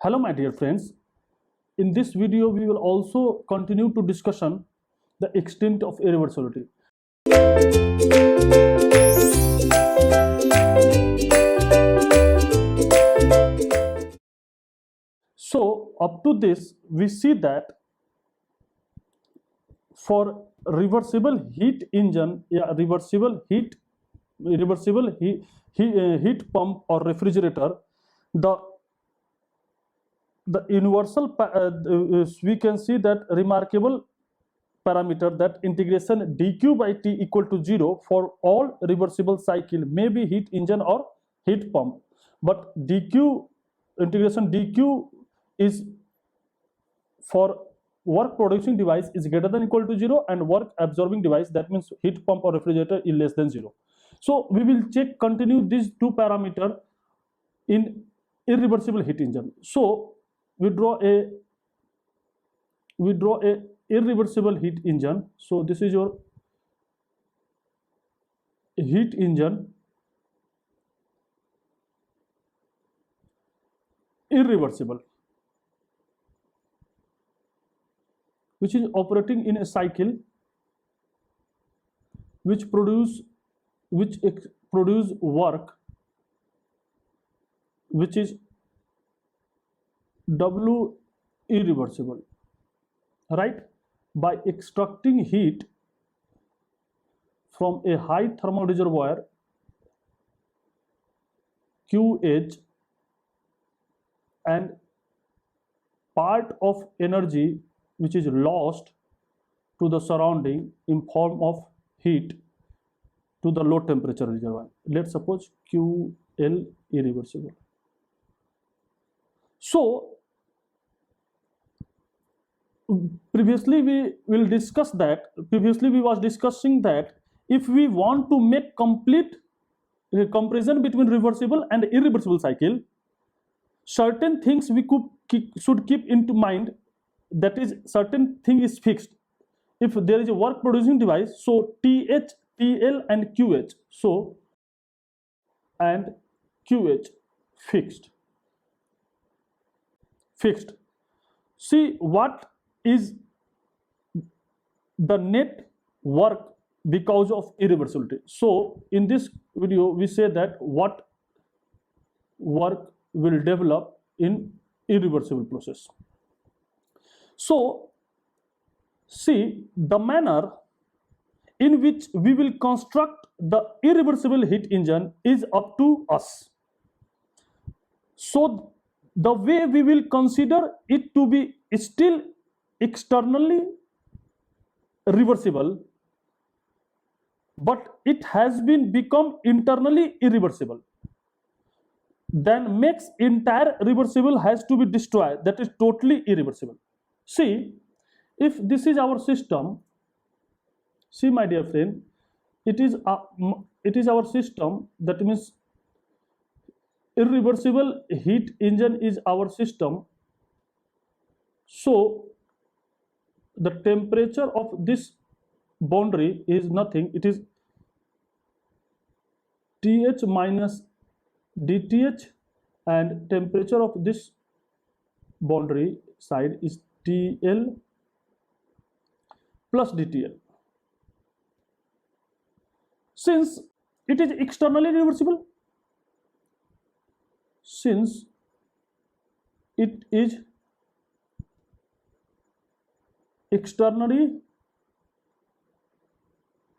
Hello my dear friends. In this video we will also continue to discussion the extent of irreversibility. So up to this we see that for reversible heat engine, reversible heat pump or refrigerator, the universal we can see that remarkable parameter that integration dq by t equal to 0 for all reversible cycle may be heat engine or heat pump, but dq integration dq is for work producing device is greater than equal to 0 and work absorbing device, that means heat pump or refrigerator, is less than 0. So we will continue these two parameter in irreversible heat engine. So we draw a irreversible heat engine. So this is your heat engine, irreversible, which is operating in a cycle which produce work which is W irreversible, right, by extracting heat from a high thermal reservoir QH, and part of energy which is lost to the surrounding in form of heat to the low temperature reservoir. Let's suppose QL irreversible. So previously we was discussing that if we want to make complete comparison between reversible and irreversible cycle, certain things we should keep into mind. That is, certain thing is fixed. If there is a work producing device, so TH, TL and QH, so and QH fixed. See what is the net work because of irreversibility. So in this video we say that what work will develop in irreversible process. So see the manner in which we will construct the irreversible heat engine is up to us. So the way we will consider it to be still externally reversible, but it has been become internally irreversible, then makes entire reversible has to be destroyed, that is totally irreversible. See, if this is our system, see my dear friend, it is our system, that means irreversible heat engine is our system. So the temperature of this boundary is nothing, it is TH minus DTH, and temperature of this boundary side is TL plus DTL. Since it is externally reversible, since it is externally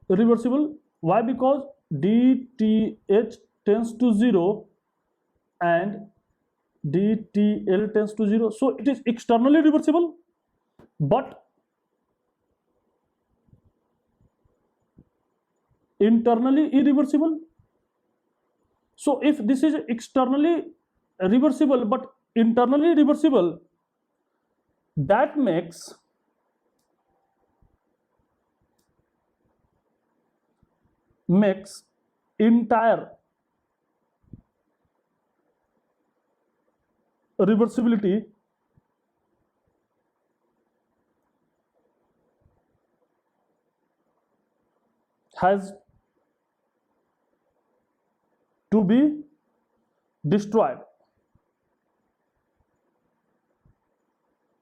reversible, why? Because DTH tends to 0 and DTL tends to 0, so it is externally reversible, but internally irreversible. So if this is externally reversible but internally reversible, that makes entire reversibility has to be destroyed.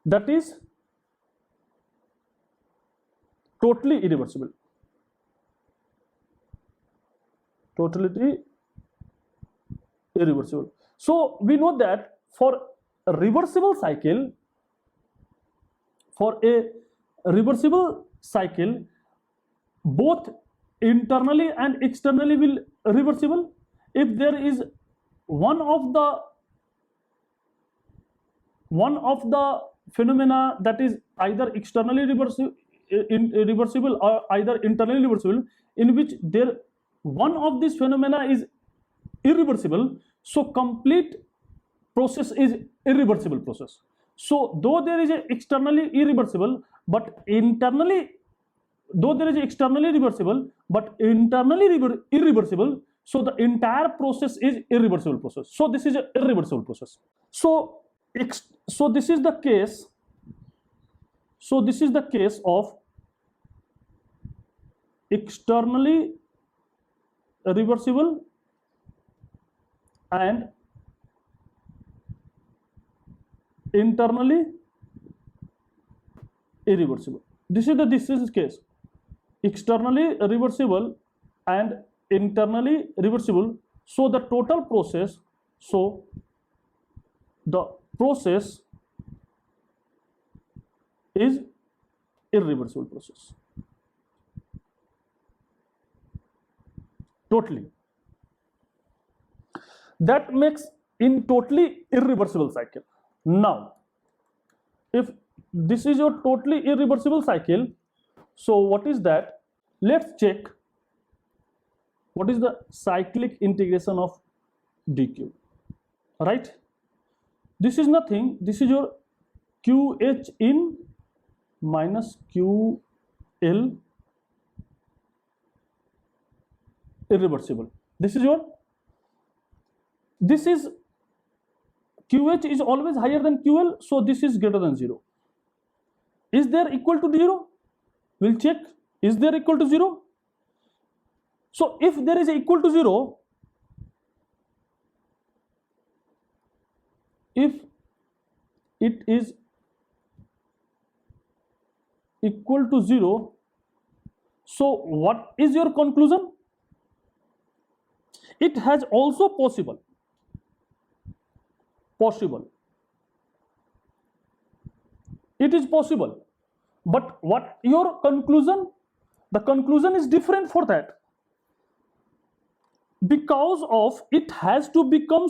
that is totally irreversible. Totally irreversible. So we know that for a reversible cycle, both internally and externally will reversible. If there is one of the phenomena that is either externally reversible or either internally reversible, in which one of these phenomena is irreversible, so complete process is irreversible process. So though there is a externally irreversible, but internally, though there is externally reversible but internally irreversible, so the entire process is irreversible process. So this is an irreversible process. So this is the case. So this is the case of externally reversible and internally irreversible. This is the case. Externally reversible and internally reversible. So the total process, so the process is irreversible process. Totally. That makes in totally irreversible cycle. Now, if this is your totally irreversible cycle, so what is that? Let's check what is the cyclic integration of dq, right? This is nothing, this is your QH in minus QL irreversible. This is QH is always higher than QL, so this is greater than 0. Is there equal to 0? We'll check. Is there equal to 0? So if there is equal to 0, if it is equal to 0, so what is your conclusion? It has also possible. It is possible. But what your conclusion? The conclusion is different for that. Because of it has to become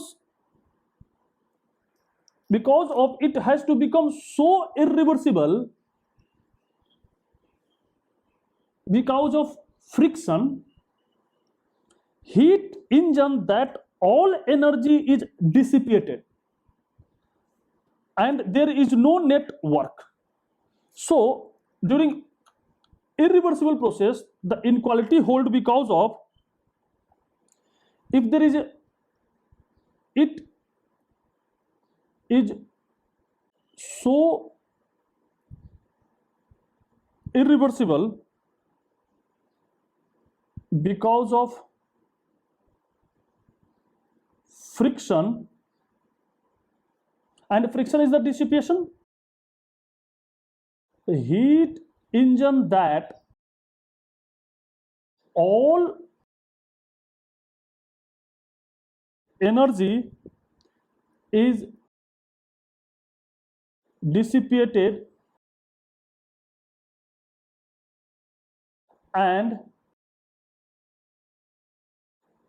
so irreversible, because of friction, heat engine, that all energy is dissipated and there is no net work. So during irreversible process, the inequality hold because of if there is it is so irreversible because of friction, and friction is the dissipation. The heat engine, that all energy is dissipated and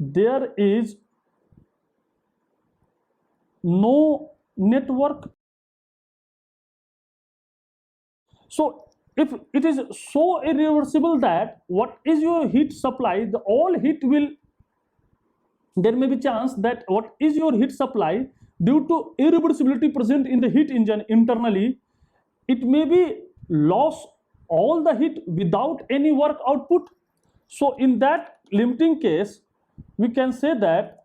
there is no network. So if it is so irreversible that what is your heat supply, the all heat will, there may be chance that what is your heat supply due to irreversibility present in the heat engine internally, it may be lost all the heat without any work output. So in that limiting case, we can say that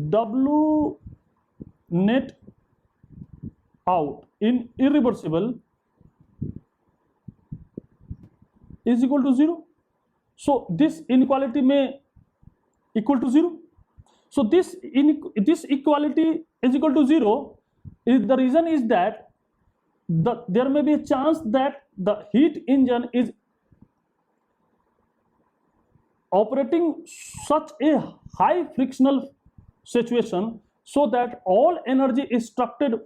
W net out in irreversible is equal to 0. So this inequality may equal to 0. So this equality is equal to 0 the reason is that there may be a chance that the heat engine is operating such a high frictional situation so that all energy extracted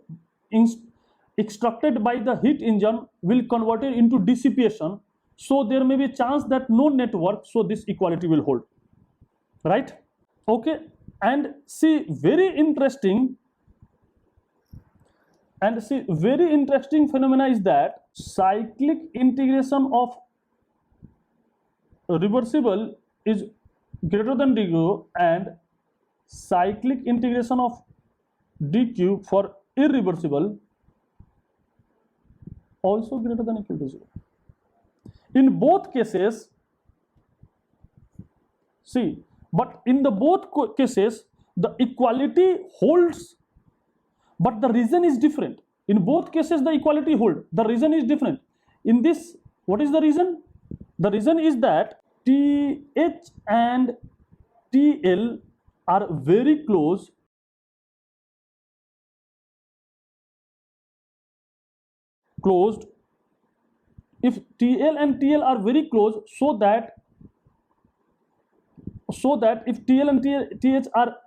by the heat engine will convert it into dissipation. So there may be a chance that no network, so this equality will hold, right? Okay, and see very interesting phenomena is that cyclic integration of reversible is greater than dq and cyclic integration of dq for irreversible also greater than equal to 0. In both cases, see, but in the both cases the equality holds, but the reason is different. In both cases the equality hold, the reason is different. In this, what is the reason? The reason is that TH and TL are very close closed. If TL and TL are very close, so that if TL and TH are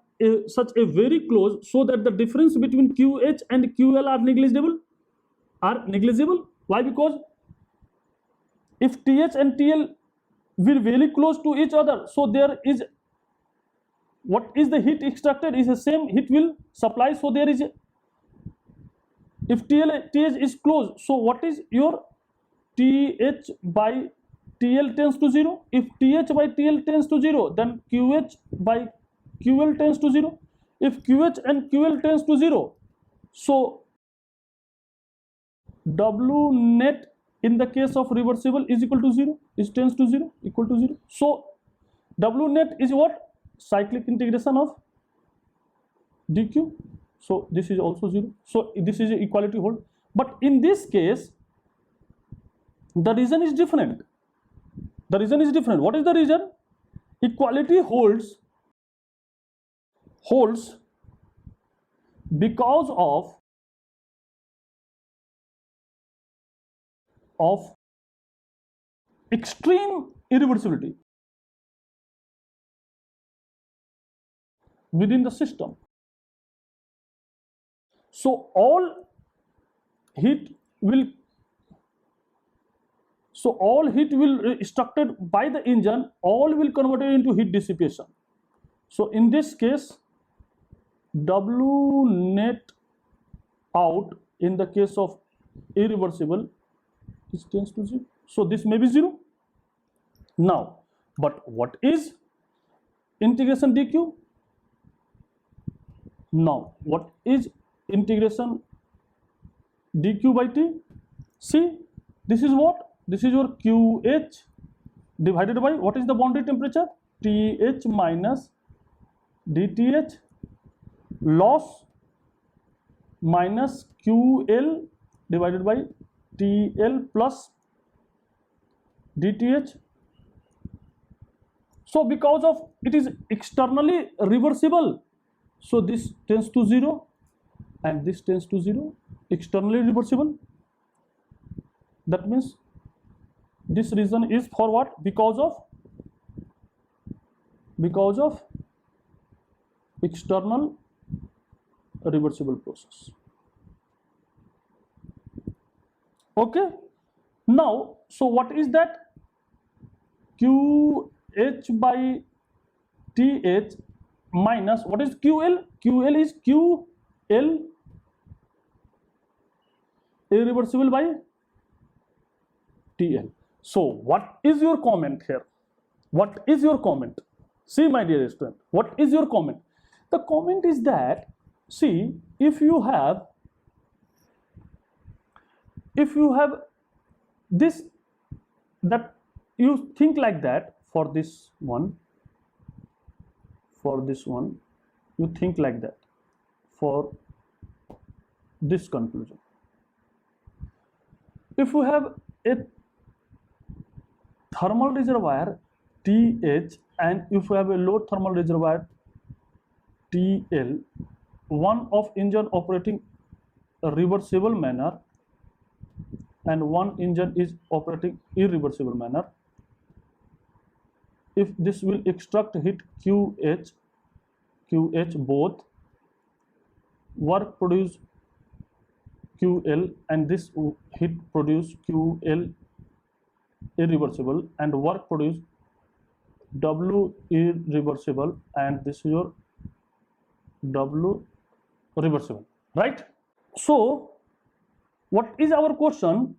such a very close, so that the difference between QH and QL are negligible. Why? Because if TH and TL will very close to each other, so there is, what is the heat extracted is the same heat will supply. So there is, if TH is close, so what is your TH by TL tends to 0. If TH by TL tends to 0, then QH by QL tends to 0. If QH and QL tends to 0, so W net in the case of reversible is equal to 0, is tends to 0, equal to 0. So W net is what? Cyclic integration of dq. So this is also 0. So this is equality hold. But in this case, the reason is different. The reason is different. What is the reason? Equality holds because of extreme irreversibility within the system. So all heat will extracted by the engine, all will converted into heat dissipation. So in this case, W net out in the case of irreversible is tends to 0. So this may be 0. Now, but what is integration dq? Now, what is integration dq by t? See, this is what? This is your QH divided by, what is the boundary temperature? TH minus DTH loss minus QL divided by TL plus DTH. So because of it is externally reversible, so this tends to 0 and this tends to 0, externally reversible. That means this reason is for what? Because of external reversible process. Okay. Now, so what is that? QH by TH minus, what is QL? QL is QL irreversible by TL. So what is your comment here? What is your comment? See, my dear student, what is your comment? The comment is that, see, if you have this, that you think like that for this one, you think like that for this conclusion. If you have a thermal reservoir TH and if you have a low thermal reservoir TL, one of engine operating reversible manner and one engine is operating irreversible manner, if this will extract heat QH both, work produce QL, and this heat produce QL irreversible, and work produce W irreversible, and this is your W reversible, right? So what is our question?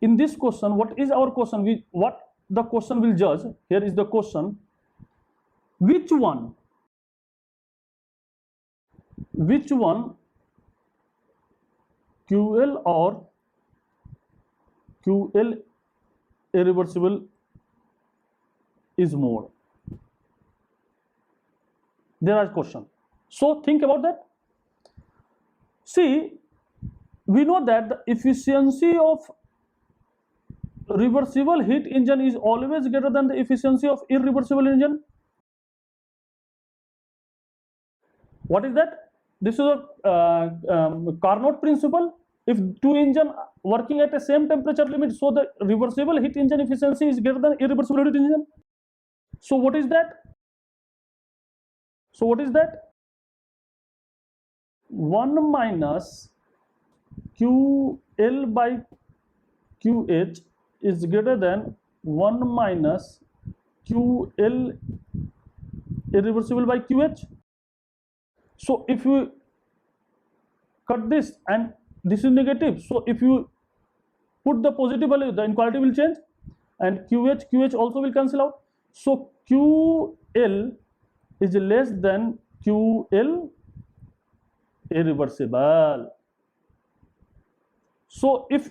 In this question, what is our question? What the question will judge? Here is the question: which one QL or QL irreversible is more? There is question. So think about that. See, we know that the efficiency of reversible heat engine is always greater than the efficiency of irreversible engine. What is that? This is a Carnot principle. If two engines working at the same temperature limit, so the reversible heat engine efficiency is greater than irreversible heat engine. So what is that? 1 minus QL by QH is greater than 1 minus QL irreversible by QH. So if you cut this and this is negative, so if you put the positive value, the inequality will change, and QH also will cancel out. So QL is less than QL irreversible. So if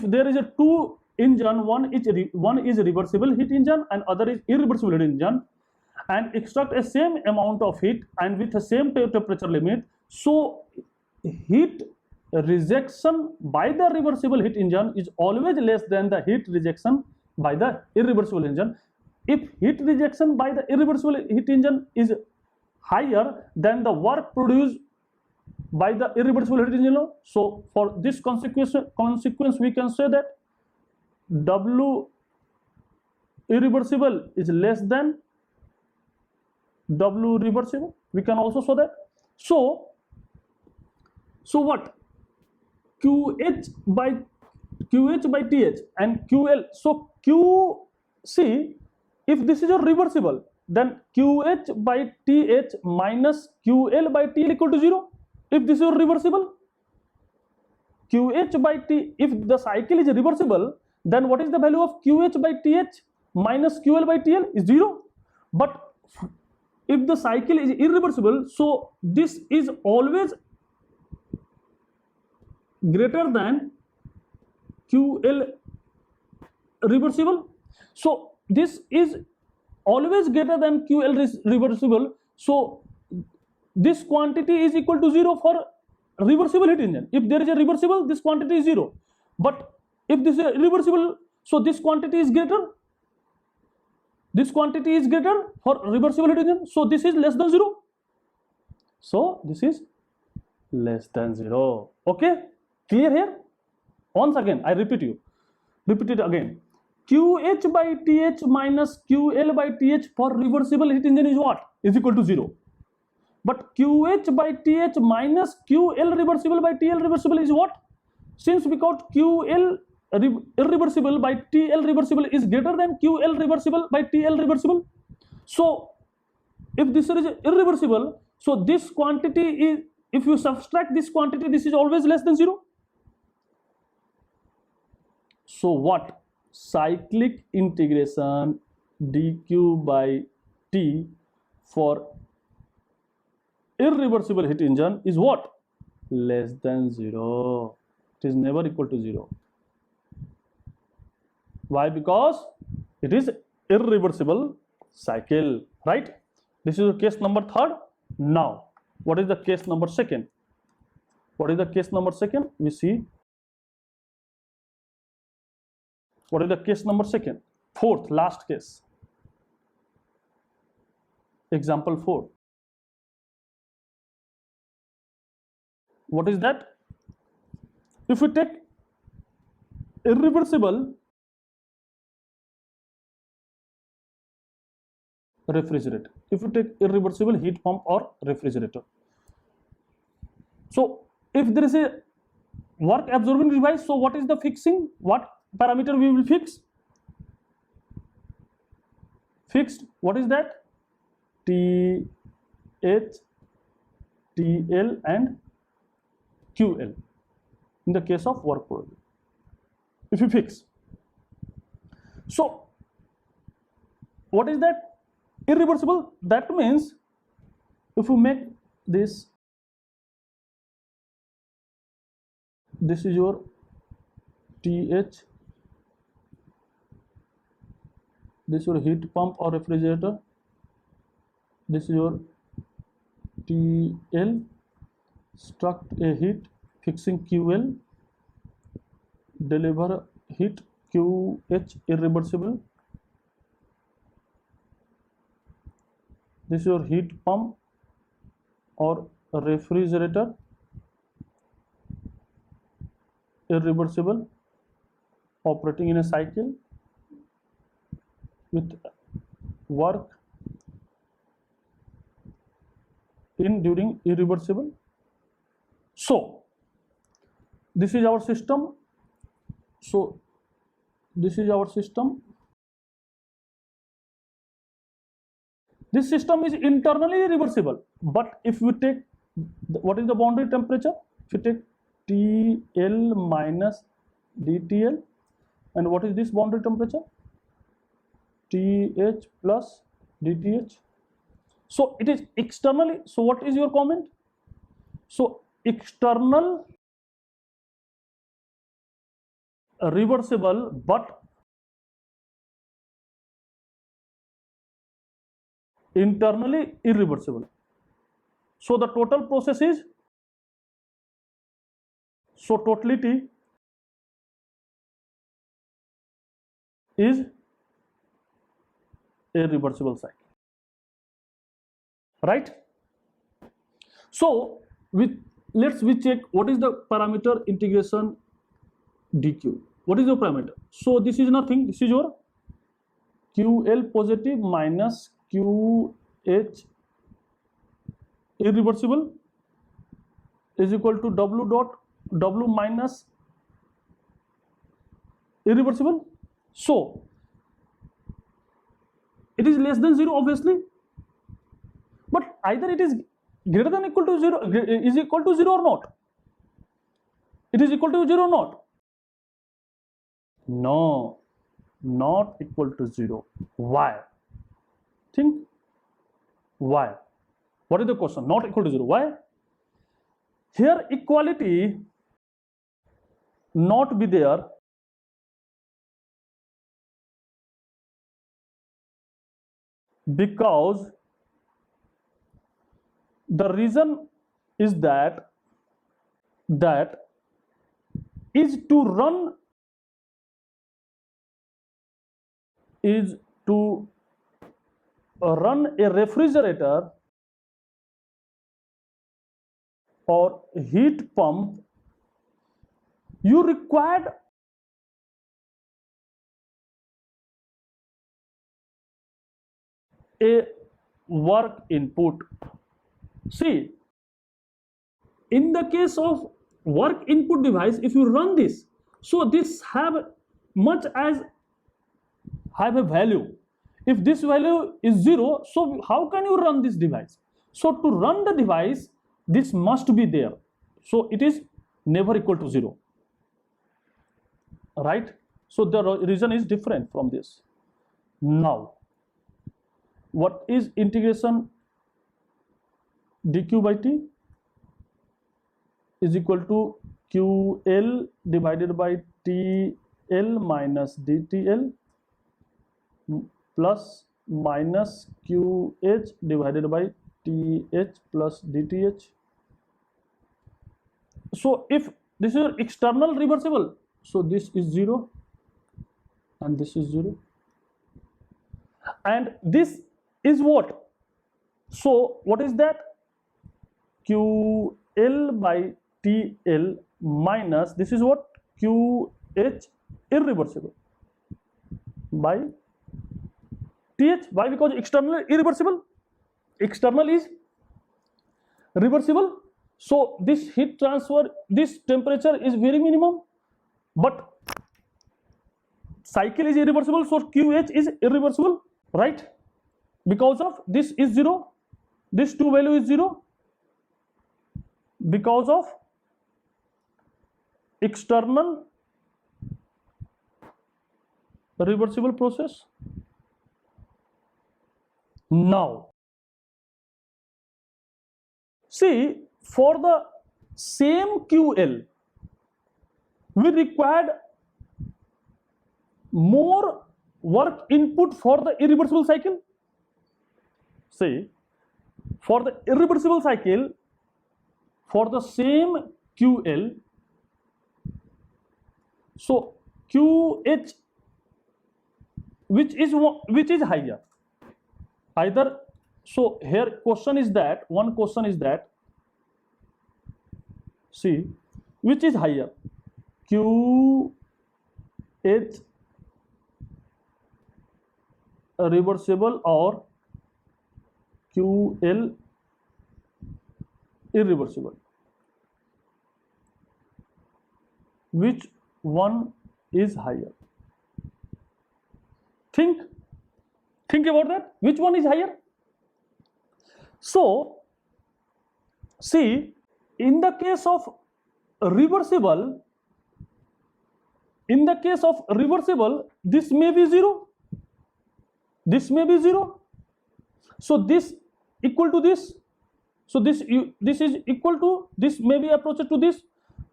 there is a two engine, one is reversible heat engine and other is irreversible heat engine, and extract a same amount of heat and with the same temperature limit, so heat rejection by the reversible heat engine is always less than the heat rejection by the irreversible engine. If heat rejection by the irreversible heat engine is higher than the work produced by the irreversible heat engine, so for this consequence we can say that W irreversible is less than W reversible. We can also show that. So what? QH by TH and QL. So QC, if this is a reversible, then QH by TH minus QL by TL equal to 0. If this is reversible, QH by T, if the cycle is reversible, then what is the value of QH by TH minus QL by TL is 0. But if the cycle is irreversible, so this is always greater than QL reversible. So this is always greater than QL reversible. So this quantity is equal to 0 for reversible heat engine. If there is a reversible, this quantity is 0. But if this is irreversible, so this quantity is greater. This quantity is greater for reversible heat engine. So this is less than 0. So this is less than 0. Okay, clear here? Once again, I repeat it again. QH by TH minus QL by TH for reversible heat engine is what? Is equal to 0. But QH by TH minus QL reversible by TL reversible is what? Since because QL irreversible by TL reversible is greater than QL reversible by TL reversible. So if this is irreversible, so this quantity is, if you subtract this quantity, this is always less than 0. So what? Cyclic integration dQ by T for irreversible heat engine is what? Less than 0. It is never equal to 0. Why? Because it is irreversible cycle, right? This is the case number 3rd. Now, what is the case number 2nd? What is the case number 2nd? We see. What is the case number 2nd? 4th, last case. Example 4. What is that? if we take irreversible refrigerator, if you take irreversible heat pump or refrigerator, so if there is a work absorbing device, so what is the fixing, what parameter we will fix? Fixed, what is that? TH, TL and QL in the case of work product. If you fix, so what is that? Irreversible, that means if you make this is your TH, this is your heat pump or refrigerator, this is your TL, struck a heat, fixing QL, deliver heat QH, irreversible, this is your heat pump or refrigerator, irreversible, operating in a cycle with work in during irreversible. So this is our system. So this is our system. This system is internally reversible, but if we take what is the boundary temperature? If you take TL minus DTL, and what is this boundary temperature? TH plus DTH. So it is externally. So what is your comment? So external reversible but internally irreversible. So the total process is, so totality is a reversible cycle, right? So let's check what is the parameter integration dq. What is the parameter? So this is nothing, this is your QL positive minus QH irreversible is equal to W dot W minus irreversible. So it is less than 0 obviously, but either it is greater than equal to 0, is equal to 0 or not. It is equal to 0 or not? No, not equal to 0. Why? Think why? What is the question? Not equal to 0. Why? Here equality not be there because the reason is that is to run a refrigerator or heat pump, you required a work input. See, in the case of work input device, if you run this, so this have much as have a value. If this value is 0, so how can you run this device? So to run the device, this must be there. So it is never equal to 0, right? So the reason is different from this. Now, what is integration dq by t is equal to QL divided by TL minus DTL plus minus QH divided by TH plus DTH. So if this is external reversible, so this is 0 and this is 0, and this is what? So what is that? QL by TL minus this is what QH irreversible by TH. Why? Because external is irreversible, external is reversible. So this heat transfer, this temperature is very minimum, but cycle is irreversible, so QH is irreversible, right? Because of this is 0, this 2 value is 0 because of external reversible process. Now see, for the same QL we required more work input for the irreversible cycle. See, for the irreversible cycle, for the same QL, so QH which is higher, either. So here question is that, one question is that, see, which is higher, QH reversible or QL irreversible? Which one is higher? Think about that. Which one is higher? So see, in the case of reversible, this may be 0, this may be 0, so this equal to this, so this is equal to this, may be approached to this,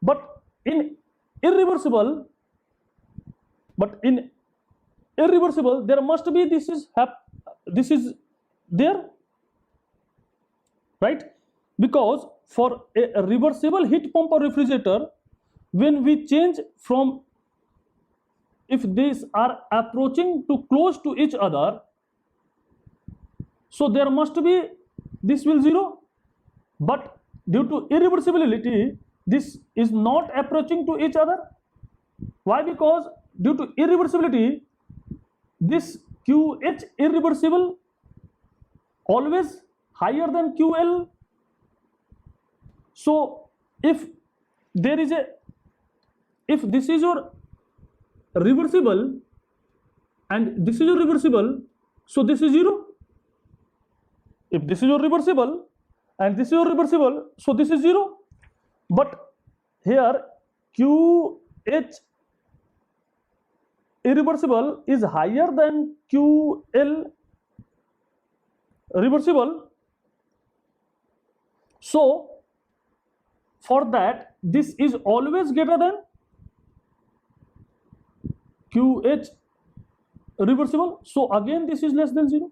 but in irreversible, there must be this is there, right? Because for a reversible heat pump or refrigerator, when we change from, if these are approaching to close to each other, so there must be, this will 0, but due to irreversibility this is not approaching to each other. Why? Because due to irreversibility this QH irreversible always higher than QL. So if there is a, if this is your reversible and this is your reversible, so this is 0. If this is your reversible and this is your reversible, so this is 0. But here QH irreversible is higher than QL reversible. So for that, this is always greater than QH reversible. So again this is less than 0.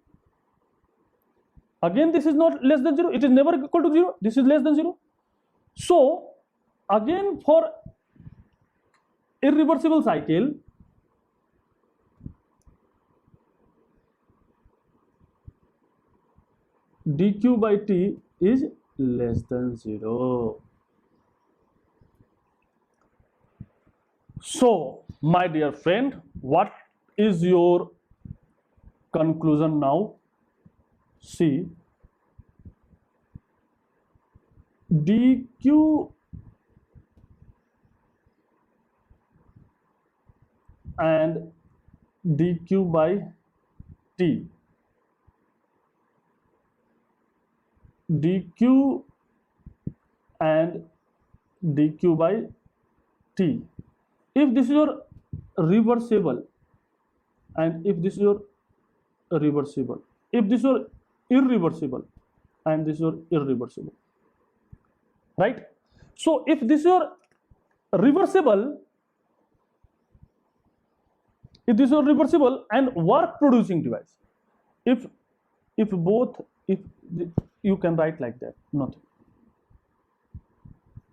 Again this is not less than 0, it is never equal to 0, this is less than 0. So again for irreversible cycle, dq by t is less than 0. So my dear friend, what is your conclusion now? See, dq and dq by t, dq and dq by t, if this is your reversible and if this is your reversible, if this is your irreversible and this is your irreversible, right? So if this is your reversible, if this is your reversible and work producing device, if both, if you can write like that, nothing,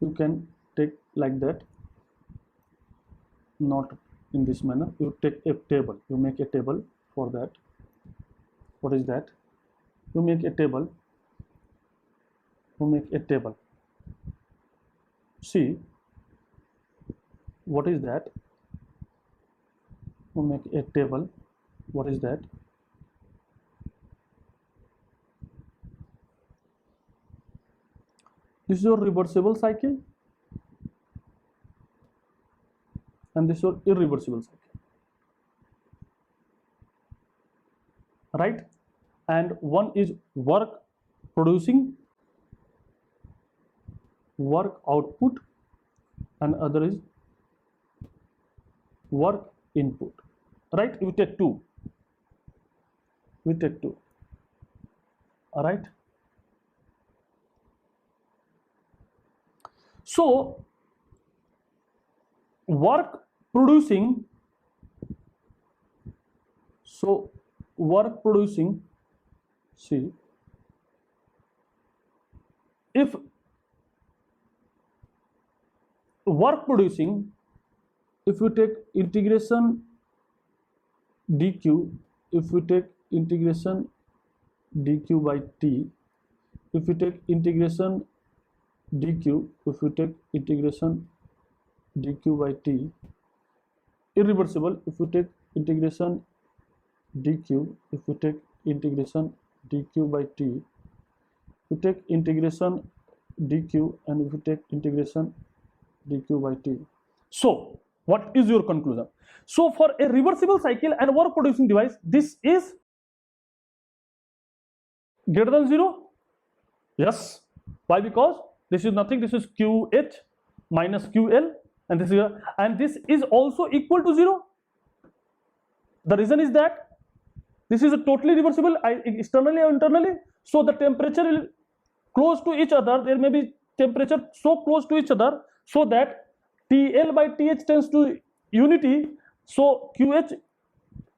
you can take like that, not in this manner, you take a table, you make a table for that. What is that? You make a table, see what is that. We'll make a table. What is that? This is your reversible cycle and this is your irreversible cycle, right? And one is work producing, work output, and other is work input, right? We take two, all right? So work producing, see, if work producing, if we take integration dq, if we take integration dq by t, if we take integration dq, if we take integration dq by t, irreversible, if we take integration dq, if we take integration dq by t, we take integration dq, and if we take integration dq by t. So what is your conclusion? So for a reversible cycle and work producing device, this is greater than 0. Yes. Why? Because this is nothing, this is QH minus QL, and this is also equal to 0. The reason is that this is a totally reversible, externally or internally, so the temperature is close to each other. There may be temperature so close to each other so that TL by TH tends to unity, so QH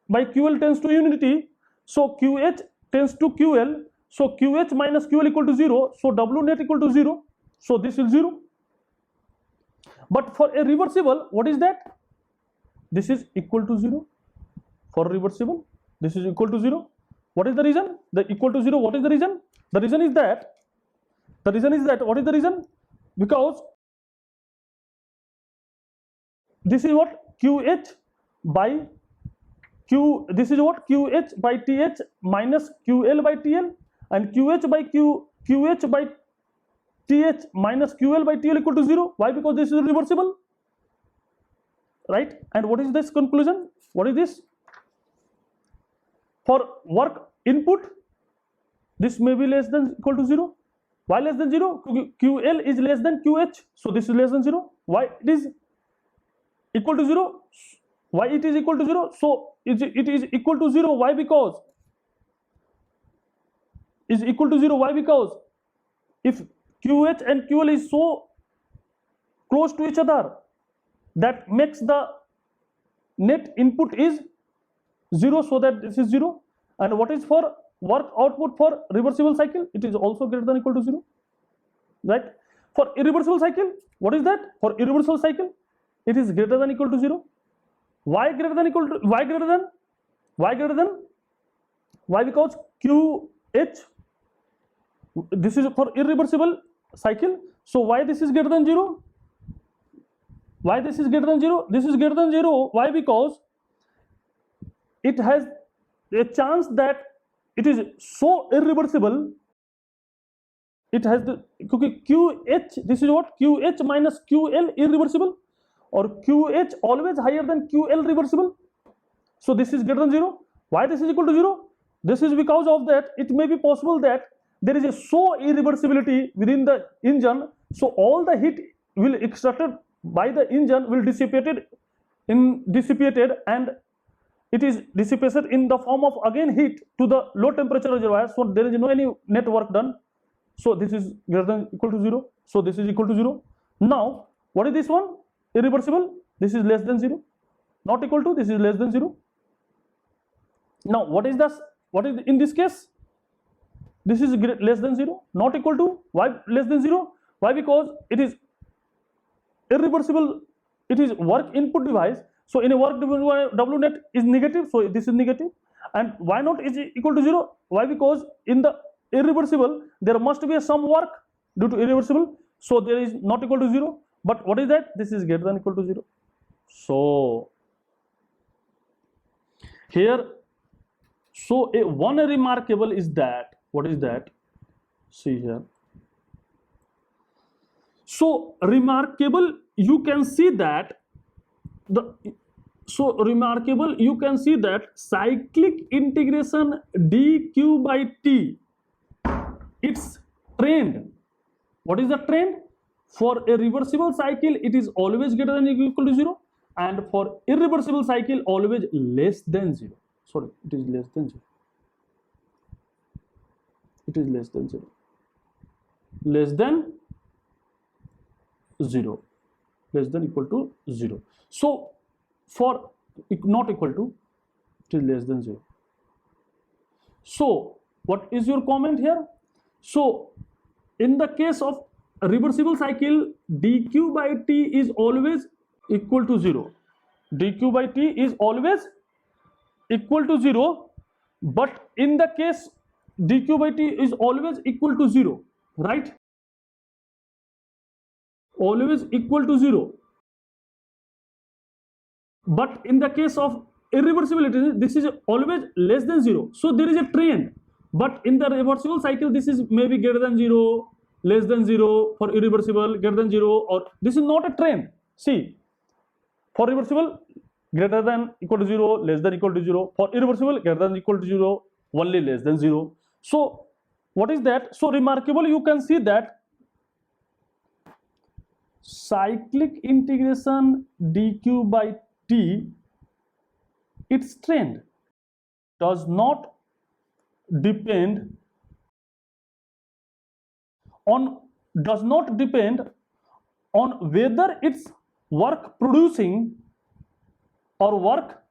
by QL tends to unity, so QH tends to QL, so QH minus QL equal to 0, so W net equal to 0, so this is 0. But for a reversible, what is that? This is equal to 0. For reversible, this is equal to 0. What is the reason? The equal to 0, what is the reason? The reason is that, what is the reason? Because this is what? QH by Q, this is what? QH by TH minus QL by TL, and QH by TH minus QL by TL equal to 0. Why? Because this is reversible, right? And what is this conclusion? What is this? For work input, this may be less than equal to 0. Why less than 0? QL is less than QH, so this is less than 0. Why it is equal to 0? Why it is equal to 0? So it is equal to 0. Why? Because is equal to 0. Why? Because if QH and QL is so close to each other, that makes the net input is 0, so that this is 0. And what is for work output for reversible cycle? It is also greater than equal to 0, right? For irreversible cycle, what is that? For irreversible cycle, it is greater than equal to 0. Why greater than equal to? Why greater than? Why greater than? Why? Because QH, this is for irreversible cycle, so why this is greater than 0? Why this is greater than 0? This is greater than 0. Why? Because it has a chance that it is so irreversible. It has the QH, this is what? QH minus QL irreversible, or QH always higher than QL reversible. So this is greater than 0. Why this is equal to 0? This is because of that it may be possible that there is a so irreversibility within the engine, so all the heat will extracted by the engine will dissipated and it is dissipated in the form of again heat to the low temperature reservoir, so there is no any net work done. So this is greater than equal to 0, so this is equal to 0. Now what is this one? Irreversible, this is less than 0, not equal to, this is less than 0. Now what is this? What is in this case? This is less than 0, not equal to. Why less than 0? Why? Because it is irreversible, it is work input device, so in a work device W net is negative, so this is negative. And why not is equal to 0? Why? Because in the irreversible there must be some work due to irreversible, so there is not equal to 0. but what is that? This is greater than equal to 0. So here, so one remarkable is that, what is that? See here. So remarkable, you can see that you can see that cyclic integration dq by t, its trend. What is the trend? For a reversible cycle, it is always greater than or equal to 0, and for irreversible cycle, always less than 0. Sorry, it is less than 0. It is less than 0. Less than 0. Less than equal to 0. So for not equal to, it is less than 0. So what is your comment here? So in the case of a reversible cycle, dq by t is always equal to 0. dq by t is always equal to 0, but in the case dq by t is always equal to 0, right? Always equal to 0. But in the case of irreversibility, this is always less than 0. So there is a trend. But in the reversible cycle, this is maybe greater than 0, less than 0. For irreversible, greater than 0, or this is not a trend. See, for reversible, greater than equal to 0, less than equal to 0. For irreversible, greater than equal to 0, only less than 0. So what is that? So remarkable, you can see that cyclic integration dq by t, its trend does not depend on whether it's work producing or work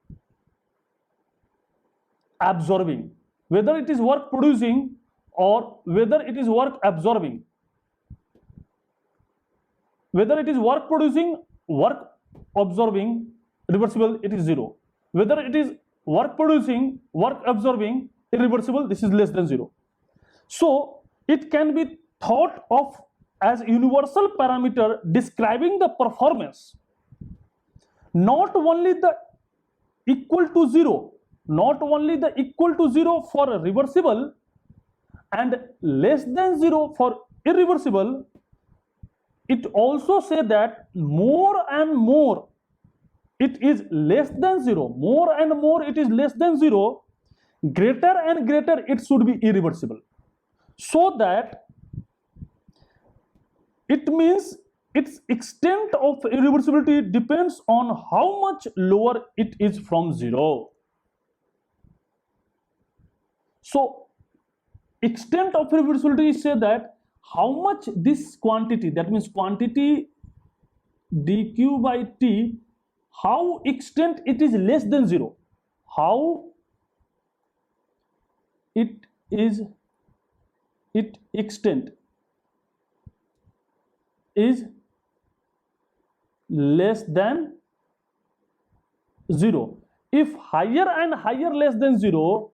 absorbing, whether it is work producing or whether it is work absorbing. Whether it is work producing, work absorbing, reversible, it is 0. Whether it is work producing, work absorbing, irreversible, this is less than 0. So it can be thought of as universal parameter describing the performance, not only the equal to 0, not only the equal to 0 for reversible and less than 0 for irreversible. It also say that more and more it is less than 0, more and more it is less than 0, greater and greater it should be irreversible. So that it means its extent of irreversibility depends on how much lower it is from 0. So extent of irreversibility say that how much this quantity, that means quantity dq by t, how extent it is less than 0, how it extent is less than 0. If higher and higher less than 0,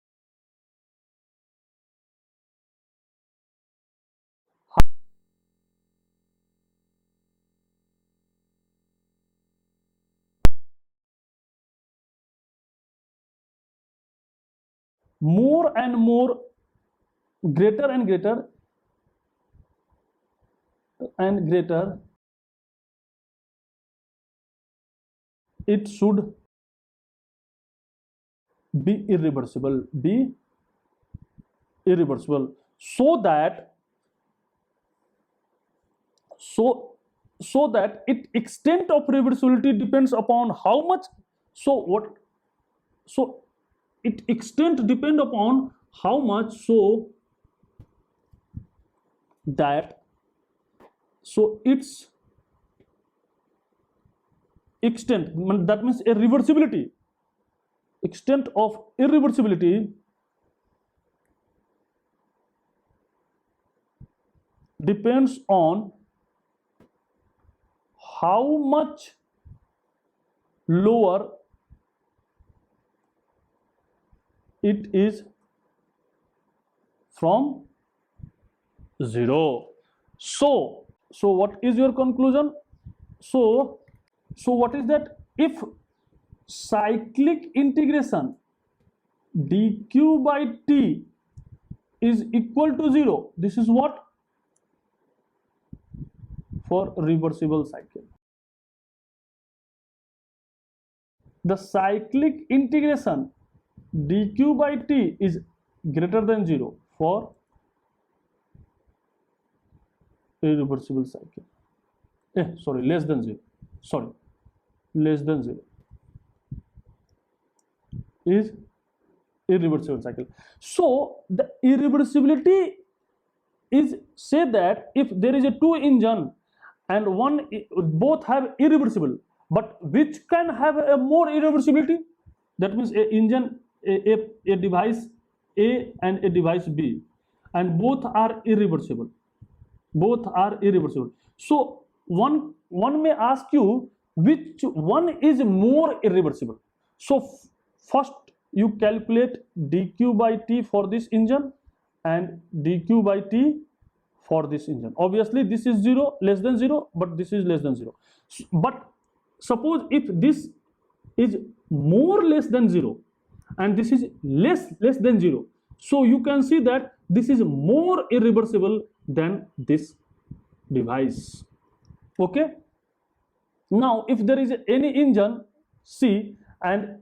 more and more, greater and greater and greater, it should be irreversible, so that its extent of reversibility depends upon how much. So its extent depend upon how much, so its extent, that means a reversibility, extent of irreversibility depends on how much lower it is from 0. So what is your conclusion? So what is that? If cyclic integration dq by t is equal to 0, this is what? For reversible cycle. The cyclic integration dq by t is greater than 0 for irreversible cycle. Less than 0. Less than 0 is irreversible cycle. So the irreversibility is, say that if there is a two engine and both have irreversible, but which can have a more irreversibility? That means a engine, a device A and a device B, and both are irreversible. So one may ask you which one is more irreversible. So first you calculate dq by t for this engine and dq by t for this engine. Obviously this is 0, less than 0, but this is less than 0. But suppose if this is more less than 0 and this is less than 0, so you can see that this is more irreversible than this device. Okay, now if there is any engine C, and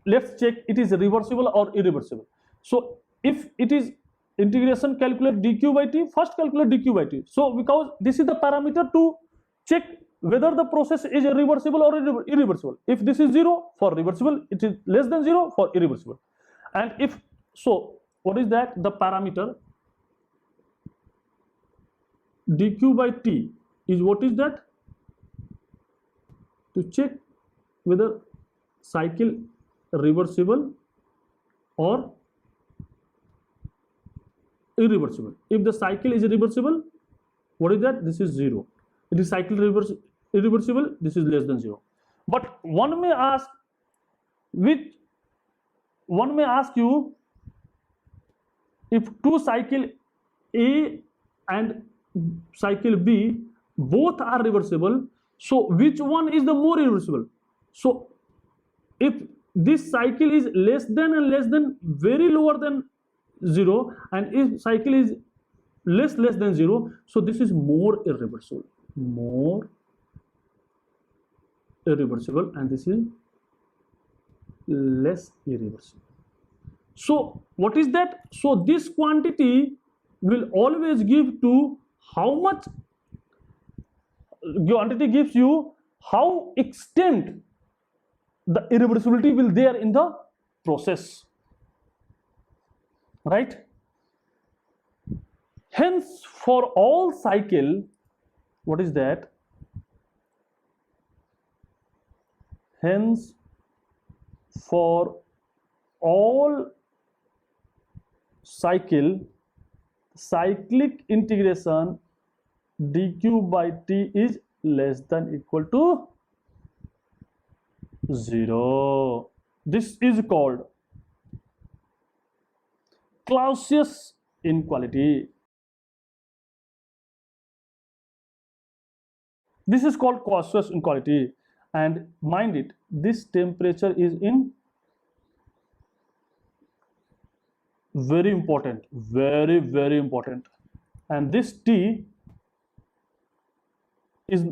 let's check it is reversible or irreversible. So if it is integration, calculate dq by t, first calculate dq by t. So because this is the parameter to check whether the process is reversible or irreversible. If this is 0 for reversible, it is less than 0 for irreversible. And if so, what is that? The parameter dq by t is, what is that? To check whether cycle reversible or irreversible. If the cycle is reversible, what is that? This is 0. It is cycle irreversible, this is less than 0. But one may ask you, if two cycle A and cycle B both are reversible, so which one is the more irreversible? So if this cycle is less than very lower than 0, and if cycle is less than 0, so this is more irreversible, and this is less irreversible. So what is that? So this quantity will always give to how much quantity gives you how extent the irreversibility will there in the process, right? Hence for all cycle, what is that? Hence for all cyclic integration dq by t is less than equal to 0. This is called Clausius inequality. This is called Clausius inequality, and mind it, this temperature is in very important, very important, and this T is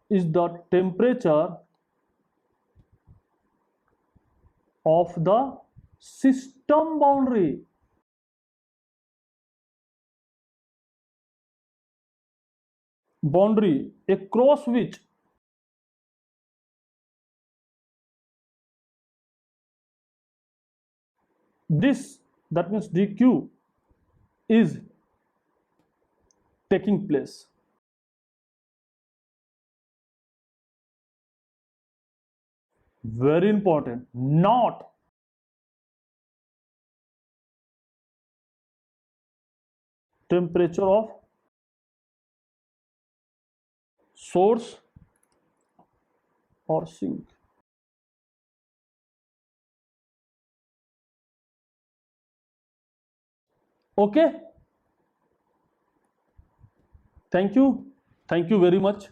the temperature of the system boundary. Across which this, that means dq, is taking place. Very important, not temperature of source or sink. Okay, thank you. Thank you very much.